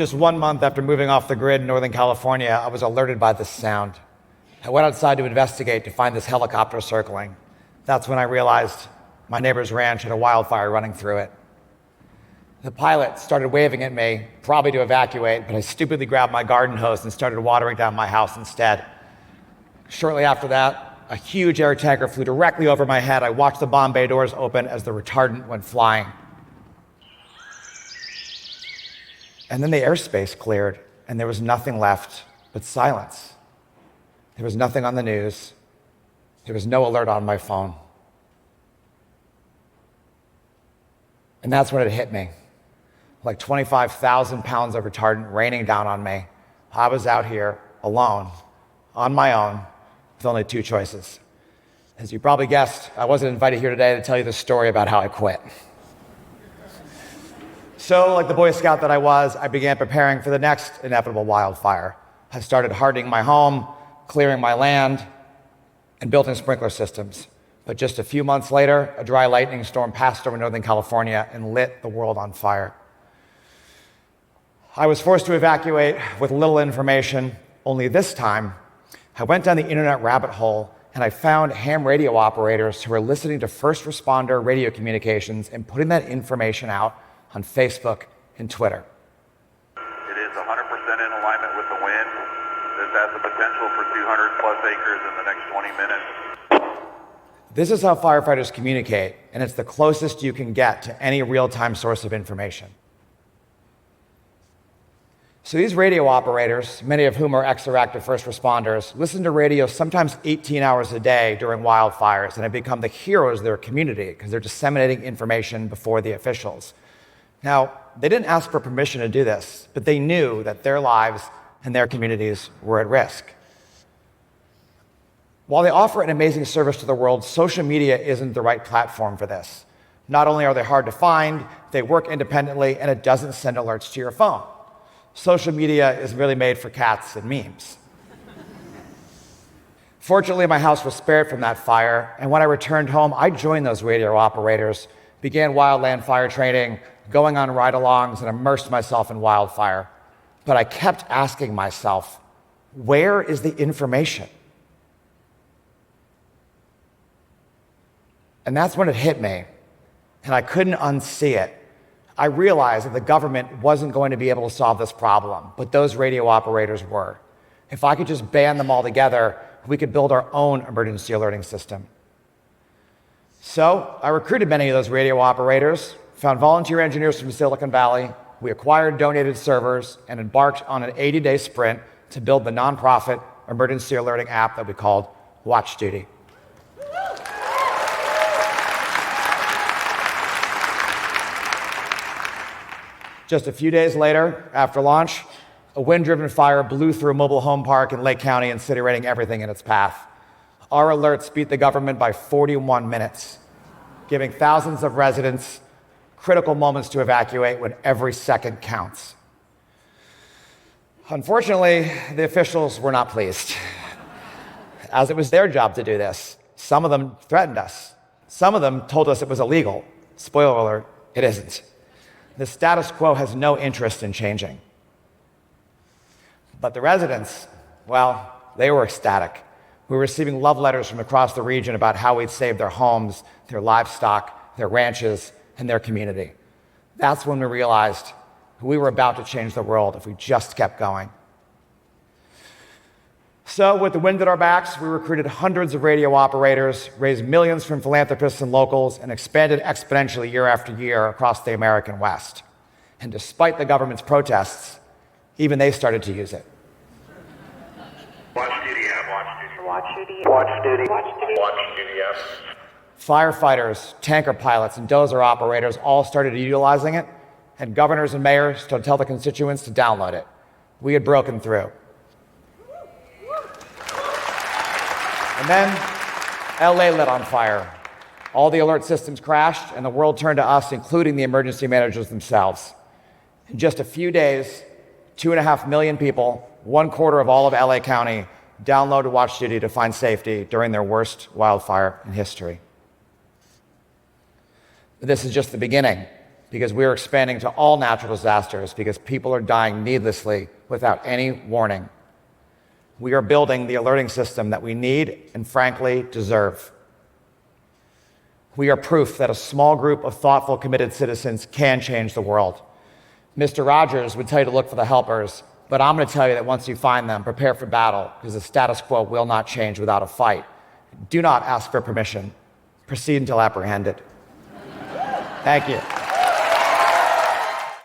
Just 1 month after moving off the grid in Northern California, I was alerted by this sound. I went outside to investigate to find this helicopter circling. That's when I realized my neighbor's ranch had a wildfire running through it. The pilot started waving at me, probably to evacuate, but I stupidly grabbed my garden hose and started watering down my house instead. Shortly after that, a huge air tanker flew directly over my head. I watched the bomb bay doors open as the retardant went flying. And then the airspace cleared, and there was nothing left but silence. There was nothing on the news. There was no alert on my phone. And that's when it hit me. Like 25,000 pounds of retardant raining down on me. I was out here alone, on my own, with only two choices. As you probably guessed, I wasn't invited here today to tell you the story about how I quit. So, like the Boy Scout that I was, I began preparing for the next inevitable wildfire. I started hardening my home, clearing my land, and building sprinkler systems. But just a few months later, a dry lightning storm passed over Northern California and lit the world on fire. I was forced to evacuate with little information, only this time, I went down the internet rabbit hole and I found ham radio operators who were listening to first responder radio communications and putting that information out on Facebook and Twitter. It is 100% in alignment with the wind. This has the potential for 200 plus acres in the next 20 minutes. This is how firefighters communicate, and it's the closest you can get to any real-time source of information. So these radio operators, many of whom are ex-active first responders, listen to radio sometimes 18 hours a day during wildfires and have become the heroes of their community because they're disseminating information before the officials. Now, they didn't ask for permission to do this, but they knew that their lives and their communities were at risk. While they offer an amazing service to the world, social media isn't the right platform for this. Not only are they hard to find, they work independently, and it doesn't send alerts to your phone. Social media is really made for cats and memes. Fortunately, my house was spared from that fire, and when I returned home, I joined those radio operators, began wildland fire training, going on ride-alongs, and immersed myself in wildfire. But I kept asking myself, where is the information? And that's when it hit me, and I couldn't unsee it. I realized that the government wasn't going to be able to solve this problem, but those radio operators were. If I could just band them all together, we could build our own emergency alerting system. So I recruited many of those radio operators, found volunteer engineers from Silicon Valley, we acquired donated servers, and embarked on an 80-day sprint to build the nonprofit emergency alerting app that we called WatchDuty. Just a few days later, after launch, a wind-driven fire blew through a mobile home park in Lake County, incinerating everything in its path. Our alerts beat the government by 41 minutes, giving thousands of residents critical moments to evacuate when every second counts. Unfortunately, the officials were not pleased, as it was their job to do this. Some of them threatened us. Some of them told us it was illegal. Spoiler alert, it isn't. The status quo has no interest in changing. But the residents, well, they were ecstatic. We were receiving love letters from across the region about how we'd saved their homes, their livestock, their ranches, and their community. That's when we realized we were about to change the world if we just kept going. So with the wind at our backs, we recruited hundreds of radio operators, raised millions from philanthropists and locals, and expanded exponentially year after year across the American West. And despite the government's protests, even they started to use it. WatchDuty app, WatchDuty. WatchDuty. WatchDuty. WatchDuty. WatchDuty app. Firefighters, tanker pilots, and dozer operators all started utilizing it, and governors and mayors started to tell their constituents to download it. We had broken through. And then LA lit on fire. All the alert systems crashed, and the world turned to us, including the emergency managers themselves. In just a few days, 2.5 million people, 1/4 of all of LA County, downloaded WatchDuty to find safety during their worst wildfire in history. But this is just the beginning. because we are expanding to all natural disasters because people are dying needlessly without any warning. We are building the alerting system that we need and frankly deserve. We are proof that a small group of thoughtful, committed citizens can change the world. Mr. Rogers would tell you to look for the helpers, but I'm going to tell you that once you find them, prepare for battle, because the status quo will not change without a fight. Do not ask for permission. Proceed until apprehended. Thank you.